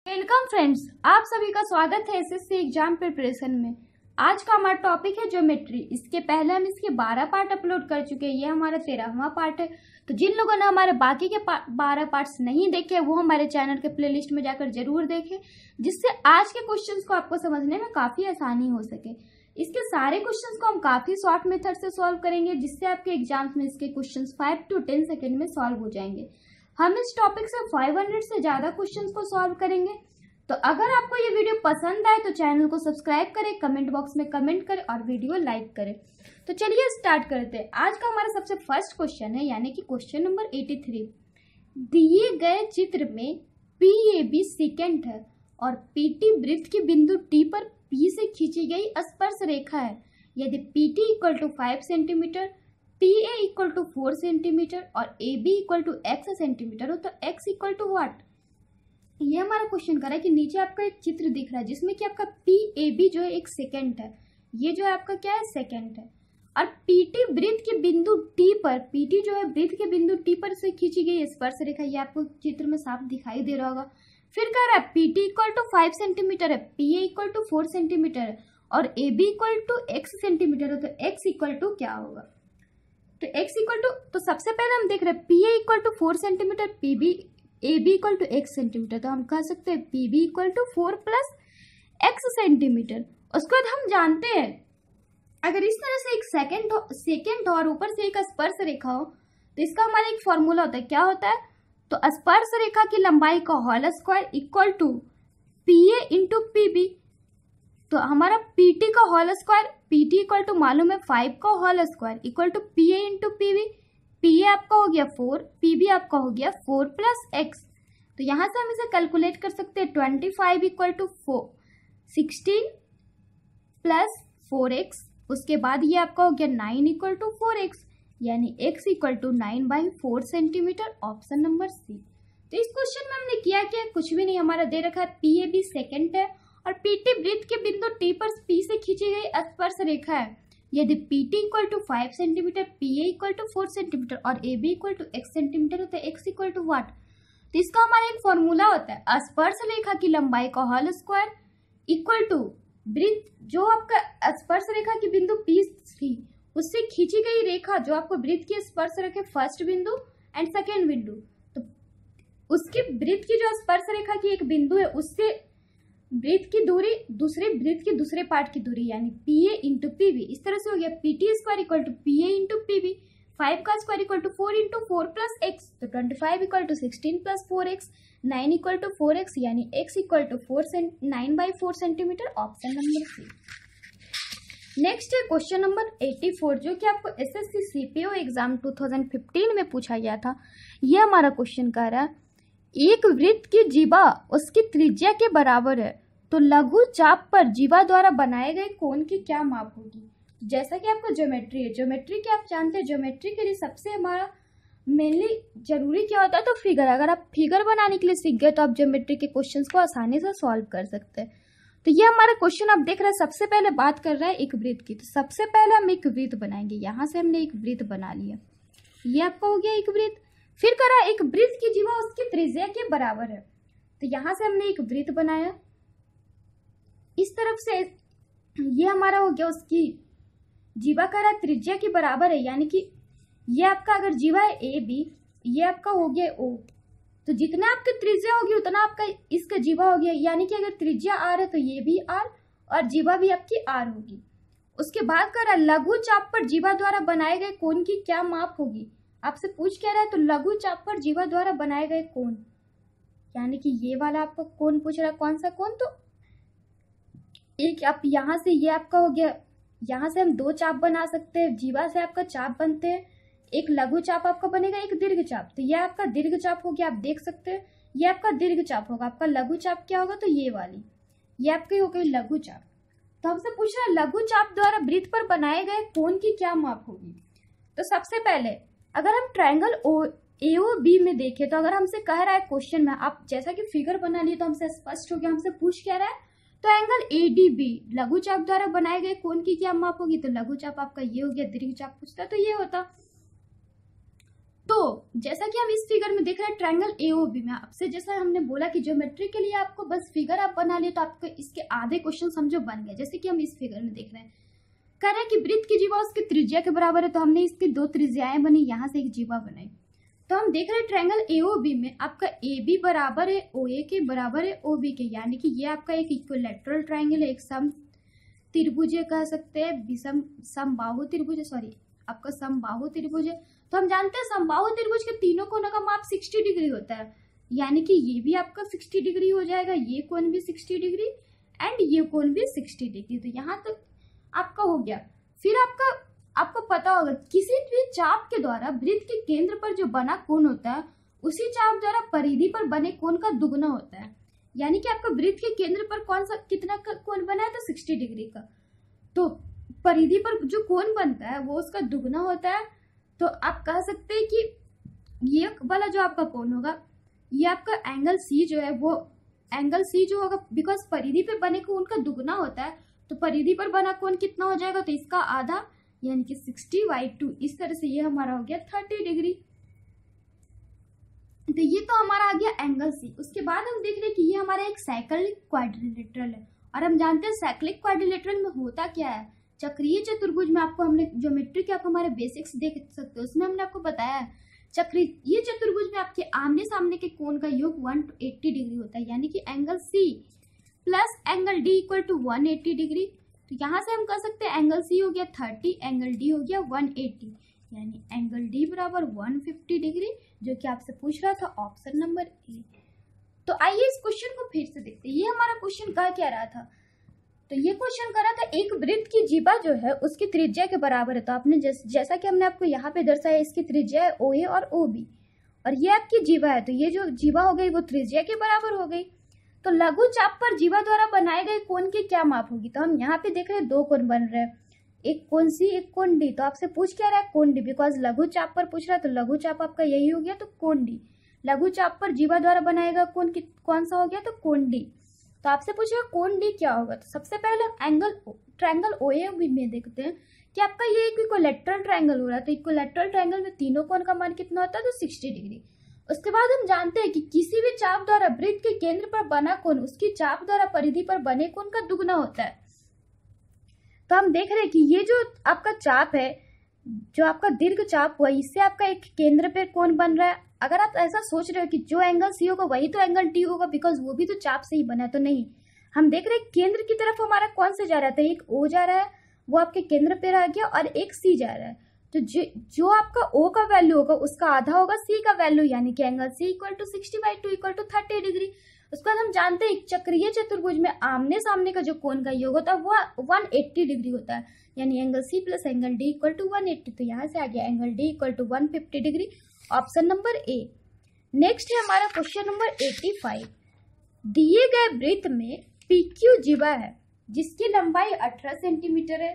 Welcome friends, आप सभी का स्वागत है एसएससी एग्जाम प्रिपरेशन में। आज का हमारा टॉपिक है ज्योमेट्री। इसके पहले हम इसके 12 पार्ट अपलोड कर चुके हैं। ये हमारा 13वां पार्ट है। तो जिन लोगों ने हमारे बाकी के 12 पार्ट्स नहीं देखे वो हमारे चैनल के प्लेलिस्ट में जाकर जरूर देखें, जिससे आज के क्वेश्चंस को आपको समझने में काफी आसानी हो सके। इसके सारे क्वेश्चंस को हम काफी शॉर्ट मेथड से सॉल्व करेंगे, जिससे आपके एग्जाम्स में इसके क्वेश्चंस 5 to 10 सेकेंड में सॉल्व हो जाएंगे। हम इस टॉपिक से 500 से ज्यादा क्वेश्चंस को सॉल्व करेंगे। तो अगर आपको ये वीडियो पसंद आए तो चैनल को सब्सक्राइब करें, कमेंट बॉक्स में कमेंट करें और वीडियो लाइक करें। तो चलिए स्टार्ट करते हैं। आज का हमारा सबसे फर्स्ट क्वेश्चन है, यानी कि क्वेश्चन नंबर 83। दिए गए चित्र में PAB सेकेंड है और PT वृत्त के बिंदु T पर P से खींची गई स्पर्श रेखा है। यदि PT equal to 5 centimetre, PA equal to 4 centimetre और AB equal to X centimetre हो तो X इक्वल टू व्हाट। ये हमारा क्वेश्चन कर रहा है कि नीचे आपका एक चित्र दिख रहा है जिसमें कि आपका PAB जो है एक सेकेंड है, ये जो है आपका क्या है सेकेंड है, और PT वृत्त के बिंदु T पर, PT जो है वृत्त के बिंदु T पर से खींची गई स्पर्श रेखा, ये आपको चित्र में साफ दिखाई दे रहा होगा। फिर कह रहा है PT इक्वल टू 5 सेंटीमीटर है, PA इक्वल टू 4 सेंटीमीटर है और AB equal to X centimetre है, तो X इक्वल टू क्या होगा। तो X इक्वल टू, तो सबसे पहले हम देख रहे हैं PA equal to 4 centimetre, AB equal to X centimetre, तो हम कह सकते हैं PB equal to 4 plus X centimetre. उसके बाद हम जानते हैं अगर इस तरह से एक सेकेंड और ऊपर से एक स्पर्श रेखा हो तो इसका हमारा एक फॉर्मूला होता है। क्या होता है, तो स्पर्श रेखा की लंबाई का whole square equal to PA into PB। तो हमारा PT का whole square, PT equal to मालूम है 5 का whole square equal to PA into PB। PA आपका हो गया 4, PB आपका हो गया 4 प्लस X। तो यहां से हम इसे कैलकुलेट कर सकते हैं। 25 इक्वल टू 16 प्लस 4X, उसके बाद ये आपका हो गया 9 इक्वल टू 4X, यानी X equal to 9/4 centimetre, option number C. तो इस क्वेश्चन में हमने किया क्या, कुछ भी नहीं, हमारा दे रखा है PAB सेकेंड है और PT वृत्त के बिंदु T पर P से खींची गई स्पर्श रेखा है। यदि PT equal to 5 centimetre, PA equal to 4 centimetre और AB equal to X centimetre होता है, X इक्वल टू व्हाट। तो इसका हमारा एक फॉर्मूला होता है, स्पर्श रेखा की लंबाई का होल स्क्वायर इक्वल टू वृत्त जो आपका स्पर्श रेखा की बिंदु P थी उससे खींची गई रेखा जो आपको वृत्त की स्पर्श रखे फर्स्ट बिंदु एंड सेकेंड बिंदु, तो उसके वृत्त की जो स्पर्श रेखा की एक बिंदु है उससे वृत्त की दूरी दूसरे वृत्त के दूसरे पार्ट की दूरी, यानी PA इंटू PB। इस तरह से हो गया PT square equal to PA into PB, 5 का square equal to 4 into 4 plus X, तो 25 equal to 16 plus 4X, 9 equal to 4X, यानी X equal to 9/4 centimetre, option number C. Next है question number 84, जो कि आपको SSC CPO एग्जाम 2015 में पूछा गया था। यह हमारा क्वेश्चन कह रहा है एक वृत्त की जीवा उसकी त्रिज्या के बराबर है तो लघु चाप पर जीवा द्वारा बनाए गए कोण की क्या माप होगी। जैसा कि आपको ज्योमेट्री है, ज्योमेट्री के आप जानते हैं, ज्योमेट्री के लिए सबसे हमारा मेनली जरूरी क्या होता है, तो फिगर। अगर आप फिगर बनाने के लिए सीख गए तो आप ज्योमेट्री के क्वेश्चंस को आसानी से सॉल्व कर सकते हैं। तो ये हमारा क्वेश्चन आप देख रहे हैं, सबसे पहले बात कर रहा है एक वृत्त की। तो सबसे पहले हम एक वृत्त बनाएंगे। यहाँ से हमने एक वृत्त बना लिया, ये आपका हो गया एक वृत्त। फिर करा एक वृत्त की जीवा उसकी त्रिज्या के बराबर है, तो यहां से हमने एक वृत्त बनाया। इस तरफ से ये हमारा हो गया उसकी जीवा करा त्रिज्या के बराबर है, यानी कि ये आपका अगर जीवा है AB, ये आपका हो गया O, तो जितना आपकी त्रिज्या होगी उतना आपका इसका जीवा हो गया, यानी कि अगर त्रिज्या R है तो ये भी R और जीवा भी आपकी R होगी। उसके बाद करा लघु चाप पर जीवा द्वारा बनाए गए कोण की क्या माप होगी। आपसे पूछ क्या रहा है, तो लघु चाप पर जीवा द्वारा बनाए गए कोण, यानी कि ये वाला आपका कोण पूछ रहा है, कौन सा कोण। तो एक आप यहां से ये आपका हो गया, यहां से हम 2 चाप बना सकते हैं, जीवा से आपका चाप बनते हैं, एक लघु चाप आपका बनेगा, एक दीर्घ चाप। तो ये आपका दीर्घ चाप हो गया, आप देख सकते हैं ये आपका दीर्घ चाप होगा। आपका लघु चाप क्या होगा, तो ये वाली, ये आपकी हो गई लघु चाप। तो हमसे पूछ रहा है लघु चाप द्वारा वृत्त पर बनाए गए कोण की क्या माप होगी। तो सबसे पहले अगर हम ट्रायंगल AOB में देखें, तो अगर हमसे कह रहा है क्वेश्चन में, आप जैसा कि फिगर बना लिए तो हमसे स्पष्ट हो गया, हमसे पूछ क्या रहा है, तो एंगल ADB लघु चाप द्वारा बनाए गए कोण की क्या माप होगी। तो लघु चाप आपका ये हो गया, दीर्घ चाप पूछता तो ये होता। तो जैसा कि हम इस फिगर में देख रहे हैं ट्रायंगल एओबी में, आपसे जैसा हमने बोला कि ज्योमेट्री के लिए आपको बस फिगर आप बना लिए तो आपको इसके आधे क्वेश्चन समझो बन गए। जैसे कि हम इस फिगर में देख रहे हैं, कह रहे हैं कि वृत्त की जीवा उसकी त्रिज्या के बराबर है, तो हमने इसकी दो त्रिज्याएं बनी, यहाँ से एक जीवा बनाई। तो हम देख रहे हैं ट्रायंगल एओबी में आपका ए बी बराबर है ओए के बराबर है ओबी के, यानी कि ये आपका एक इक्विलैटरल ट्रायंगल है, एक सम त्रिभुज कह सकते हैं, विषम समबाहु त्रिभुज, सॉरी आपका समबाहु त्रिभुज है। तो हम जानते हैं समबाहु त्रिभुज के तीनों कोणों का माप 60 डिग्री होता है, यानी कि ये भी आपका 60 डिग्री हो जाएगा, ये कोण भी 60 डिग्री एंड ये कोण भी 60 डिग्री। तो यहाँ तक आपका हो गया। फिर आपको पता होगा किसी भी चाप के द्वारा वृत्त के केंद्र पर जो बना कोण होता है उसी चाप द्वारा परिधि पर बने कोण का दुगना होता है, यानी कि आपका वृत्त के केंद्र पर कौन सा कितना कोण बना है, तो 60 डिग्री का। तो परिधि पर जो कोण बनता है वो उसका दुगना होता है। तो आप कह सकते हैं कि ये वाला जो आपका कोण होगा ये आपका एंगल सी जो है वो एंगल सी जो होगा, बिकॉज परिधि पे बने कोण का दुगना होता है, तो परिधि पर बना कोण कितना हो जाएगा, तो इसका आधा यानी कि 60/2। इस तरह से ये हमारा हो गया 30 डिग्री। तो ये तो हमारा आ गया एंगल सी। उसके बाद हम देख रहे हैं कि ये हमारा एक साइक्लिक क्वाड्रिलेटरल है, और हम जानते हैं साइक्लिक क्वाड्रिलेटरल में होता क्या है, चक्रीय चतुर्भुज में आपको हमने ज्योमेट्री के आप हमारे बेसिक्स देख सकते हो, उसमें हमने आपको बताया है चक्रीय चतुर्भुज में आपके आमने सामने के कोण का योग 180 डिग्री होता है, यानी कि angle C plus angle D equal to 180 degree. तो यहाँ से हम कह सकते हैं एंगल सी हो गया 30, एंगल डी हो गया 180, यानी एंगल डी बराबर 150 डिग्री, जो कि आपसे पूछ रहा था ऑप्शन नंबर ए। तो आइए इस क्वेश्चन को फिर से देखते हैं। ये हमारा क्वेश्चन कह क्या रहा था, तो ये क्वेश्चन कर रहा था एक वृत्त की जीवा जो है उसकी त्रिज्या के बराबर है। तो आपने जैसा कि हमने आपको यहाँ पे दर्शाया, इसकी त्रिज्या है ओ ए और ओ बी, और ये आपकी जीवा है, तो ये जो जीवा हो गई वो त्रिज्या के बराबर हो गई। तो लघु चाप पर जीवा द्वारा बनाए गए कोण की क्या माप होगी, तो हम यहाँ पे देख रहे हैं दो कोण बन रहे हैं, एक कोण सी एक कोण डी। तो आपसे पूछ क्या रहा है, कोण डी, बिकॉज लघु चाप पर पूछ रहा है, तो लघु चाप आपका यही हो गया, तो कोण डी। लघु चाप पर जीवा द्वारा बनाएगा कोण कौन सा हो गया, तो कोण डी। तो आपसे पूछेगा कोण डी क्या होगा, तो सबसे पहले ट्रायंगल ओएबी में देखते हैं कि आपका ये एक इक्विलैटरल ट्रायंगल हो रहा है। तो इक्विलैटरल ट्रायंगल में तीनों कोण का मान कितना होता है, तो 60 डिग्री। उसके बाद हम जानते हैं कि किसी भी चाप द्वारा वृत्त के केंद्र पर बना कोण उसकी चाप द्वारा परिधि पर बने कोण का दुगना होता है। तो हम देख रहे हैं कि ये जो आपका चाप है, जो आपका दीर्घ चाप हुआ, इससे आपका एक केंद्र पे कोण बन रहा है। अगर आप ऐसा सोच रहे हो कि जो एंगल सी होगा वही तो एंगल डी होगा, बिकॉज वो भी तो चाप से ही बना है, तो नहीं, हम देख रहे हैं केंद्र की तरफ हमारा कौन से जा रहा था, एक ओ जा रहा है, वो आपके केंद्र पे रह गया, और एक सी जा रहा है। तो जो आपका ओ का वैल्यू होगा उसका आधा होगा सी का वैल्यू, यानी कि angle C equal to 60/2 equal to 30 degree. उसके बाद हम जानते हैं चक्रीय चतुर्भुज में आमने सामने का जो कोण का योग होता है वो 180 डिग्री होता है, यानी angle C plus angle D equal to 180। तो यहाँ से आ गया angle D equal to 150 degree, option number A. Next है हमारा क्वेश्चन नंबर 85। दिए गए वृत्त में PQ जीवा है जिसकी लंबाई 18 सेंटीमीटर है,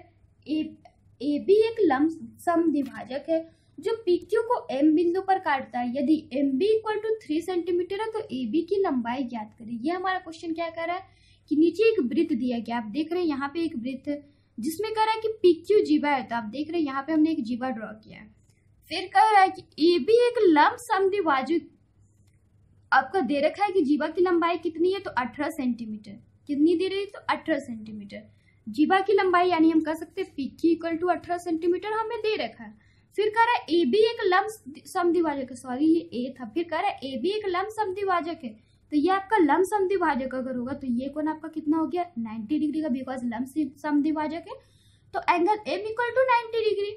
ए बी एक लंबसम द्विभाजक है जो PQ को M बिंदु पर काटता है। यदि MB इक्वल टू 3 सेंटीमीटर है तो AB की लंबाई ज्ञात करें। ये हमारा क्वेश्चन क्या कर रहा है कि नीचे एक वृत्त दिया गया, आप देख रहे हैं यहाँ पे एक वृत्त जिसमें कह रहा है कि PQ जीवा है, तो आप देख रहे हैं यहाँ पे हमने एक जीवा ड्रॉ किया है। फिर कह रहा है कि AB एक लंबसम द्विभाजक आपका दे रखा है कि जीवा की लंबाई कितनी है, तो 18 सेंटीमीटर। कितनी दे रही है, तो 18 सेंटीमीटर जीवा की लंबाई, यानी हम कह सकते हैं PQ इक्वल टू 18 सेंटीमीटर हमें दे रखा है। फिर कह रहा है AB एक लंब समद्विभाजक है, सॉरी ये ए था, फिर कह रहा है AB एक लंब समद्विभाजक है। तो ये आपका लंब समद्विभाजक अगर होगा तो ये कोण आपका कितना हो गया 90 डिग्री का, बिकॉज लंब समद्विभाजक है, तो angle M equal to 90 degree.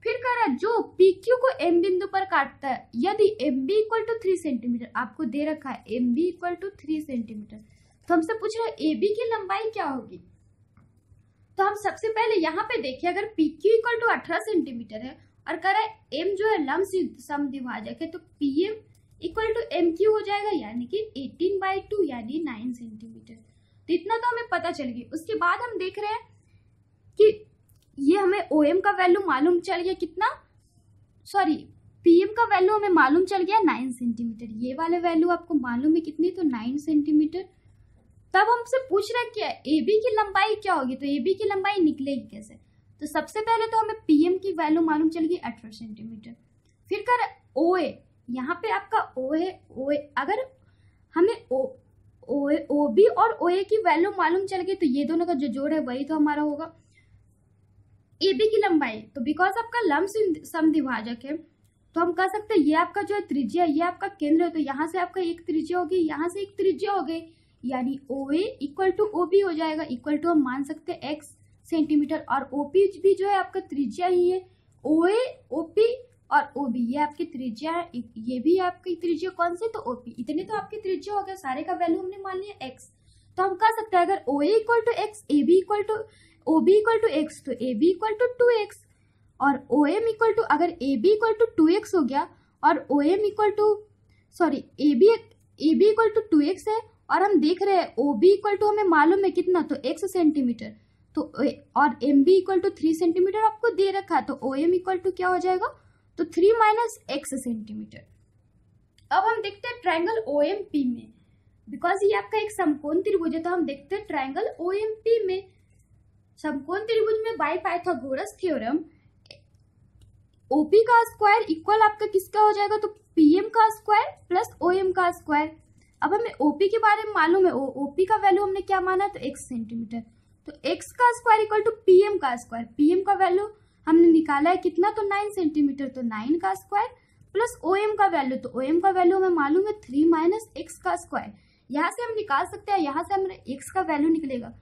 फिर कह रहा है जो PQ को M बिंदु पर काटता है, यदि MB इक्वल टू 3 सेंटीमीटर, आपको दे रखा है MB इक्वल टू 3 सेंटीमीटर, तो हमसे पूछ रहा है AB की लंबाई क्या होगी। तो हम सबसे पहले यहाँ पे देखिए, अगर PQ इक्वल टू 18 सेंटीमीटर है और कह रहा है M जो है लंब समद्विभाजक है, तो PM इक्वल टू MQ हो जाएगा, यानी कि 18/2 यानी 9 सेंटीमीटर। तो इतना तो हमें पता चल गया। उसके बाद हम देख रहे हैं कि ये हमें OM का वैल्यू मालूम चल गया कितना, सॉरी PM का वैल्यू हमें मालूम चल गया 9 सेंटीमीटर। ये वाले वैल्यू आपको मालूम है कितनी, तो 9 सेंटीमीटर। तब हमसे पूछ रहा है क्या AB की लंबाई क्या होगी, तो AB की लंबाई निकलेगी कैसे। तो सबसे पहले तो हमें PM की वैल्यू मालूम चल गई 18 सेंटीमीटर। फिर कर ओ ए, यहाँ पे आपका ओ है, ओ ए अगर हमें ओ बी और ओ ए की वैल्यू मालूम चल गई तो ये दोनों का जो जोड़ है वही तो हमारा होगा ए बी की लंबाई। तो बिकॉज आपका लंब समद्विभाजक है तो हम कह सकते हैं ये आपका जो है त्रिज्या, ये आपका केंद्र है, तो यहाँ से आपका एक त्रिज्या होगी, यहाँ से एक त्रिज्या हो गई, यानी ओ A equal to O B हो जाएगा। इक्वल टू हम मान सकते हैं एक्स सेंटीमीटर, और ओ पी भी जो है आपका त्रिज्या ही है। ओ ए, ओ पी और ओ बी ये आपकी त्रिज्या है, ये भी आपकी त्रिज्या कौन सी, तो ओ पी। इतने तो आपकी त्रिज्या हो गया, सारे का वैल्यू हमने मान लिया एक्स। तो हम कह सकते हैं अगर O A equal to X, A B equal to O B equal to X, तो A B equal to 2x, और ओ एम इक्वल टू अगर ए बी इक्वल टू 2x हो गया और O M equal to sorry A B equal to 2x है, और हम देख रहे हैं ओ बी इक्वल टू हमें मालूम है कितना, तो x सेंटीमीटर, तो और M B equal to 3 centimetre आपको दे रखा है, तो ओ एम इक्वल टू क्या हो जाएगा, तो 3 माइनस x सेंटीमीटर। अब हम देखते हैं ट्राइंगल ओ एम पी में, बिकॉज ये आपका एक समकोण त्रिभुज है, तो हम देखते हैं ट्राइंगल ओ एम पी में। समकोण त्रिभुज में बाय पाइथागोरस थ्योरम ओपी का स्क्वायर इक्वल आपका किसका हो जाएगा, तो पीएम का स्क्वायर प्लस ओएम का स्क्वायर। अब हमें ओपी के बारे में मालूम है, ओपी का वैल्यू हमने क्या माना, तो x सेंटीमीटर, तो x का स्क्वायर इक्वल टू पीएम का स्क्वायर। पीएम का वैल्यू हमने निकाला है कितना, तो 9 सेंटीमीटर, तो 9 का स्क्वायर प्लस ओएम का वैल्यू, तो ओएम का वैल्यू हमें मालूम है 3 माइनस एक्स का स्क्वायर। यहाँ से हम निकाल सकते हैं, यहाँ से हमारे x का वैल्यू निकलेगा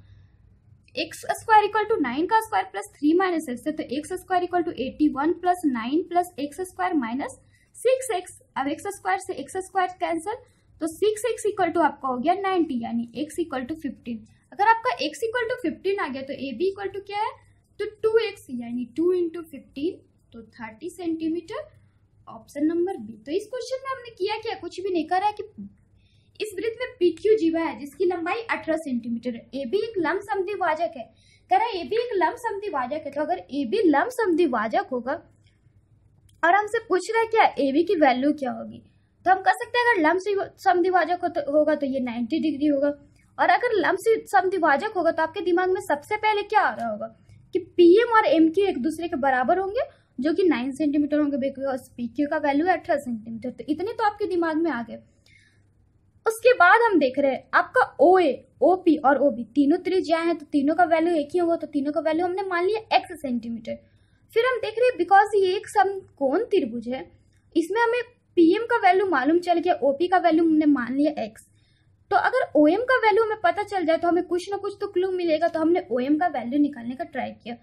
एक्स स्क्वायर इक्वल टू 9 का स्क्वायर प्लस 3 माइनस एक्स है, तो X square equal to 81 plus 9 plus X square minus 6x। अब एक्स स्क्वायर से एक्स स्क्वायर कैंसिल, तो 6x इक्वल टू आपका हो गया 90, यानी x इक्वल टू 15। अगर आपका x इक्वल टू 15 आ गया तो ए बी इक्वल टू क्या है, तो 2x, यानी 2 इंटू 15, तो 30 सेंटीमीटर, ऑप्शन नंबर बी। तो इस क्वेश्चन में हमने किया क्या, कुछ भी नहीं करा है कि इस वृत्त में PQ जीवा है जिसकी लंबाई 18 सेंटीमीटर है। AB एक लंब समद्विभाजक है, कह रहा है AB एक लंब समद्विभाजक है, तो अगर AB लंब समद्विभाजक होगा और हमसे पूछ रहा है क्या AB की वैल्यू क्या होगी, तो हम कह सकते हैं अगर लंब समद्विभाजक होगा तो ये 90 डिग्री होगा, और अगर लंब समद्विभाजक होगा तो आपके दिमाग में सबसे पहले क्या आ रहा होगा कि PM और MQ एक दूसरे के बराबर होंगे, जो कि 9 सेंटीमीटर होंगे, बिकॉज PQ का वैल्यू है 18 सेंटीमीटर। तो इतने तो आपके दिमाग में आ गए। उसके बाद हम देख रहे हैं आपका OA, OP और OB तीनों त्रिज्याएं हैं, तो तीनों का वैल्यू एक ही होगा, तो तीनों का वैल्यू हमने मान लिया x सेंटीमीटर। फिर हम देख रहे हैं बिकॉज ये एक समकोण त्रिभुज है, इसमें हमें PM का वैल्यू मालूम चल गया, OP का वैल्यू हमने मान लिया x। तो अगर OM का वैल्यू हमें पता चल जाए तो हमें कुछ ना कुछ तो क्लू मिलेगा, तो हमने OM का वैल्यू निकालने का ट्राई किया।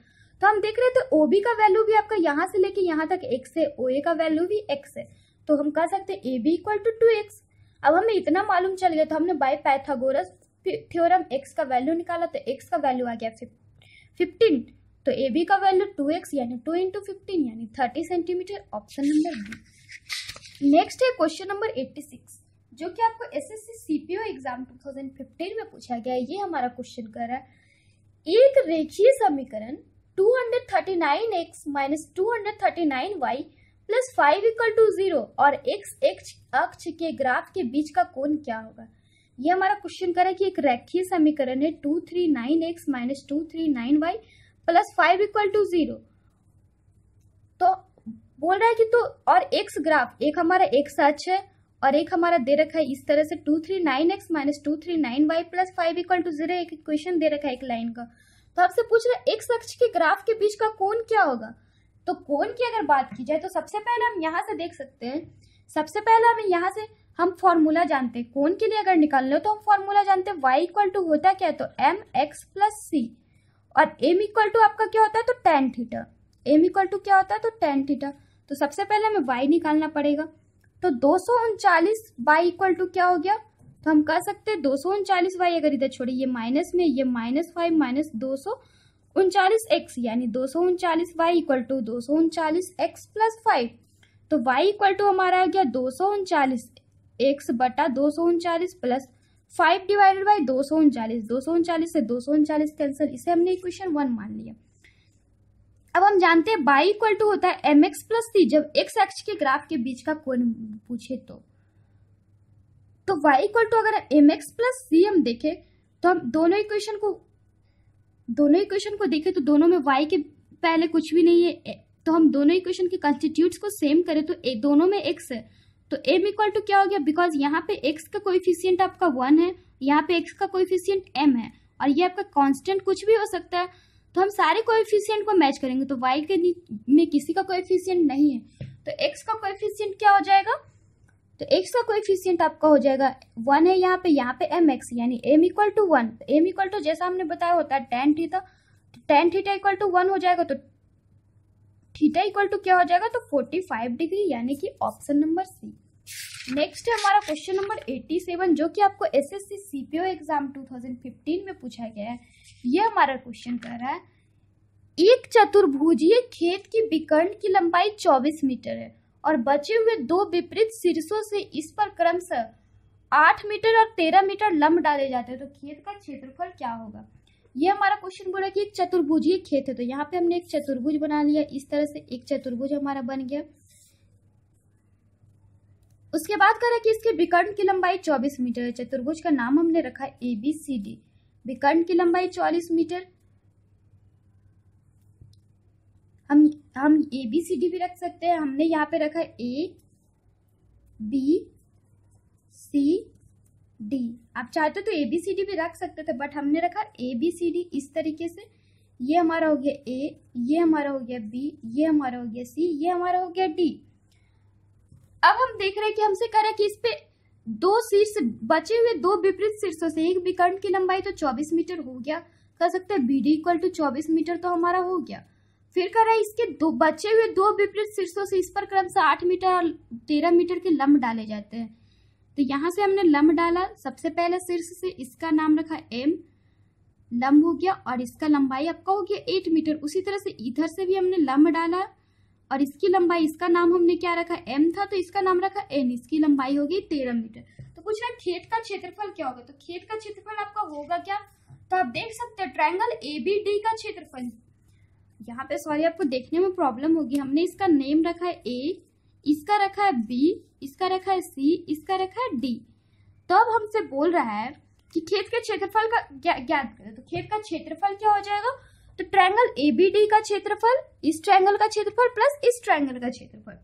तो हम देख रहे थे OB का वैल्यू भी आपका यहाँ से लेके यहाँ तक x है, OA का वैल्यू भी x है, तो हम कह सकते हैं AB इक्वल टू 2x। अब हमें इतना मालूम चल गया तो हमने बाय पाइथागोरस थ्योरम x का वैल्यू निकाला, तो x का वैल्यू आ गया 15, तो AB का वैल्यू 2x, यानी 2 इंटू 15, यानी 30 centimetre, option number B. Next है क्वेश्चन नंबर 86, जो कि आपको SSC CPO एग्जाम 2015 में पूछा गया है। ये हमारा क्वेश्चन कर रहा है एक रेखीय समीकरण 239x minus 239y plus 5 equal to 0 और x अक्ष के ग्राफ के बीच का कोण क्या होगा। ये हमारा क्वेश्चन कर रहा है कि एक रेखीय समीकरण है 239x minus 239y plus 5 equal to 0, तो बोल रहा है कि तो और x ग्राफ, एक हमारा x अक्ष है और एक हमारा दे रखा है इस तरह से 239x minus 239y plus 5 equal to 0, एक इक्वेशन दे रखा है एक लाइन का। तो आपसे पूछ रहे हैं x अक्ष के ग्राफ के बीच का कोण क्या होगा। तो कोण की अगर बात की जाए तो सबसे पहले हम यहाँ से देख सकते हैं, सबसे पहले हम यहाँ से हम फॉर्मूला जानते हैं कोण के लिए अगर निकालना हो तो हम फॉर्मूला जानते हैं y इक्वल टू होता क्या है, तो mx प्लस c, और m इक्वल टू आपका क्या होता है, तो tan theta. m equal to क्या होता है, तो tan थीटा। तो सबसे पहले हमें y निकालना पड़ेगा, तो 239 y इक्वल टू क्या हो गया, तो हम कह सकते हैं 239y, अगर इधर छोड़िए ये माइनस में, ये -5 माइनस 239x, यानी 239y equal to 239x plus 5, तो y इक्वल टू हमारा आ गया 239x बटा 239 प्लस 5 डिवाइडेड बाई 239, 239 से 239 कैंसिल, इसे हमने इक्वेशन 1 मान लिया। अब हम जानते हैं y इक्वल टू होता है mx प्लस c, जब x अक्ष के ग्राफ के बीच का कोण पूछे तो y इक्वल टू अगर mx प्लस c हम देखें तो हम दोनों इक्वेशन को देखें तो दोनों में y के पहले कुछ भी नहीं है, तो हम दोनों इक्वेशन के कंस्टिट्यूट्स को सेम करें तो दोनों में x है, तो m इक्वल टू क्या हो गया, बिकॉज यहाँ पे x का कोएफिशिएंट आपका 1 है, यहाँ पे x का कोएफिशिएंट m है, और ये आपका कांस्टेंट कुछ भी हो सकता है, तो हम सारे कोएफिशिएंट को मैच करेंगे। तो y के में किसी का कोएफिशिएंट नहीं है, तो x का कोएफिशिएंट क्या हो जाएगा, तो x का कोएफिशिएंट आपका हो जाएगा 1 है यहाँ पे mx, यानी m equal to 1। m equal to जैसा हमने बताया होता है tan थीटा, तो tan थीटा इक्वल टू 1 हो जाएगा, तो थीटा इक्वल टू क्या हो जाएगा, तो 45 डिग्री, यानी कि ऑप्शन नंबर सी। नेक्स्ट है हमारा क्वेश्चन नंबर 87, जो कि आपको एसएससी सीपीओ एग्जाम 2015 में पूछा गया है। ये हमारा क्वेश्चन कर रहा है, एक चतुर्भुजीय खेत की विकर्ण की लंबाई 24 मीटर है और बचे हुए दो विपरीत शीर्षों से इस पर क्रमशः 8 मीटर और 13 मीटर लंब डाले जाते हैं, तो खेत का क्षेत्रफल क्या होगा। ये हमारा क्वेश्चन बोला कि एक चतुर्भुजीय खेत है, तो यहाँ पे हमने एक चतुर्भुज बना लिया, इस तरह से एक चतुर्भुज हमारा बन गया। उसके बाद करें कि इसके विकर्ण की लंबाई 24 मीटर है। चतुर्भुज का नाम हमने रखा है ABCD, विकर्ण की लंबाई 40 मीटर। हम ABCD भी रख सकते हैं, हमने यहाँ पे रखा है ABCD, आप चाहते तो ABCD भी रख सकते थे, बट हमने रखा ABCD इस तरीके से। ये हमारा हो गया A, ये हमारा हो गया B, ये हमारा हो गया C, ये हमारा हो गया D। अब हम देख रहे हैं कि हमसे कह रहा है कि इस पे दो शीर्ष बचे हुए दो विपरीत शीर्षों से एक विकर्ण की लंबाई तो 24 मीटर हो गया, कर सकते हैं BD इक्वल टू 24 मीटर, तो हमारा हो गया। फिर कह रहा है इसके दो बचे हुए दो विपरीत शीर्षों से इस पर क्रमशः 8 मीटर और 13 मीटर के लंब डाले जाते हैं। तो यहाँ से हमने लंब डाला, सबसे पहले शीर्ष से इसका नाम रखा M, लंब हो गया, और इसका लंबाई आपका हो गया 8 मीटर। उसी तरह से इधर से भी हमने लंब डाला और इसकी लंबाई, इसका नाम हमने क्या रखा, M था, तो इसका नाम रखा N, इसकी लंबाई होगी 13 मीटर। तो पूछ रहा है खेत का क्षेत्रफल क्या होगा, तो खेत का क्षेत्रफल आपका होगा क्या, तो आप देख सकते हैं ट्रायंगल ABD का क्षेत्रफल। यहाँ पे सॉरी आपको देखने में प्रॉब्लम होगी, हमने इसका नेम रखा है A, इसका रखा है B, इसका रखा है C, इसका रखा है D। तो अब हमसे बोल रहा है कि खेत के क्षेत्रफल का ज्ञात करें, तो खेत का क्षेत्रफल क्या हो जाएगा, तो ट्रायंगल ABD का क्षेत्रफल, इस ट्रायंगल का क्षेत्रफल प्लस इस ट्रायंगल का क्षेत्रफल।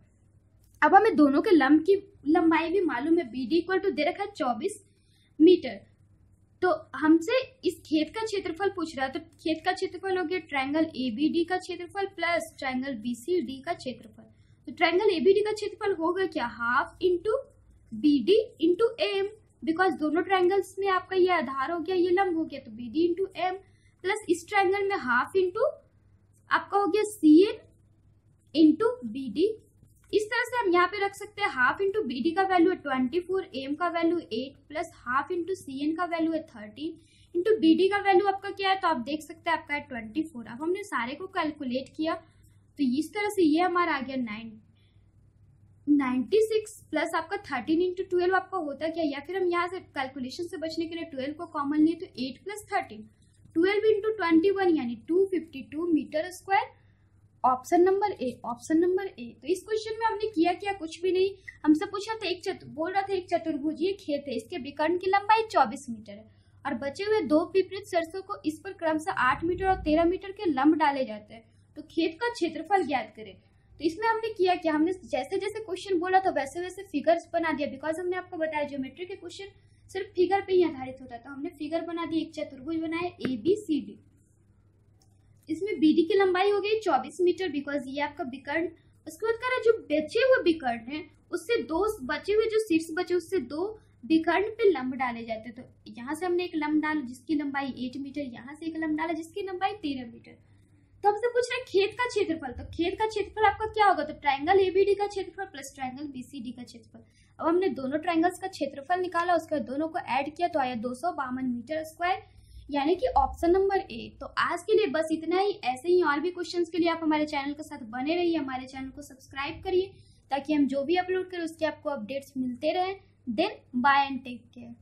अब हमें दोनों के लंब की लंबाई भी मालूम है, BD इक्वल टू दे रखा है 24 मीटर, तो हमसे इस खेत का क्षेत्रफल पूछ रहा है, तो खेत का क्षेत्रफल हो गया ट्रायंगल ABD का क्षेत्रफल प्लस ट्रायंगल BCD का क्षेत्रफल। तो ट्रायंगल ABD का क्षेत्रफल होगा क्या, half into BD into AM, because दोनों ट्रायंगल्स में आपका ये आधार हो गया, ये लंब हो गया, तो BD इंटू M प्लस इस ट्रायंगल में हाफ इंटू आपका हो गया CN इंटू BD। इस तरह से हम यहाँ पे रख सकते हैं, हाफ इंटू BD का वैल्यू है 24, M का value 8 plus half into CN का वैल्यू है 13 इंटू BD का वैल्यू आपका क्या है, तो आप देख सकते हैं आपका है 24। अब हमने सारे को कैलकुलेट किया, तो इस तरह से ये हमारा आ गया 96 प्लस आपका 13 इंटू 12 आपका होता क्या, या फिर हम यहाँ से कैलकुलेशन से बचने के लिए 12 को कॉमन लिए, तो 8 प्लस 13 12 इंटू 21 यानी 252 metre square. Option number A, option number A. तो इस क्वेश्चन में हमने किया कुछ भी नहीं, हमसे पूछा था बोल रहा था एक चतुर्भुजीय खेत है, इसके विकर्ण की लंबाई 24 मीटर है और बचे हुए दो विपरीत शीर्षों को इस पर क्रमशः 8 मीटर और 13 मीटर के लंब डाले जाते हैं, तो खेत का क्षेत्रफल ज्ञात करें। तो इसमें हमने किया क्या, हमने जैसे जैसे क्वेश्चन बोला था वैसे वैसे फिगर्स बना दिया, बिकॉज हमने आपको बताया ज्योमेट्री के क्वेश्चन सिर्फ फिगर पे ही आधारित होता है, तो हमने फिगर बना दी, एक चतुर्भुज बनाया ABCD। इसमें BD की लंबाई हो गई 24 मीटर, बिकॉज ये आपका विकर्ण। उसके बाद करें जो बचे हुए विकर्ण है उससे दो बचे हुए जो शीर्ष बचे उससे दो विकर्ण पे लंब डाले जाते हैं, तो यहाँ से हमने एक लंब डाला जिसकी लंबाई 8 मीटर, यहाँ से एक लंब डाला जिसकी लंबाई 13 मीटर। तो हमसे पूछ रहे हैं खेत का क्षेत्रफल, तो खेत का क्षेत्रफल आपका क्या होगा, तो ट्रायंगल ABD का क्षेत्रफल प्लस ट्रायंगल BCD का क्षेत्रफल। अब हमने दोनों ट्रायंगल्स का क्षेत्रफल निकाला, उसके बाद दोनों को ऐड किया तो आया 252 मीटर स्क्वायर, यानी कि ऑप्शन नंबर ए। तो आज के लिए बस इतना ही, ऐसे ही और भी क्वेश्चंस के लिए आप हमारे चैनल के साथ बने रहिए, हमारे चैनल को सब्सक्राइब करिए ताकि हम जो भी अपलोड करें उसके आपको अपडेट्स मिलते रहें। Then bye and take care.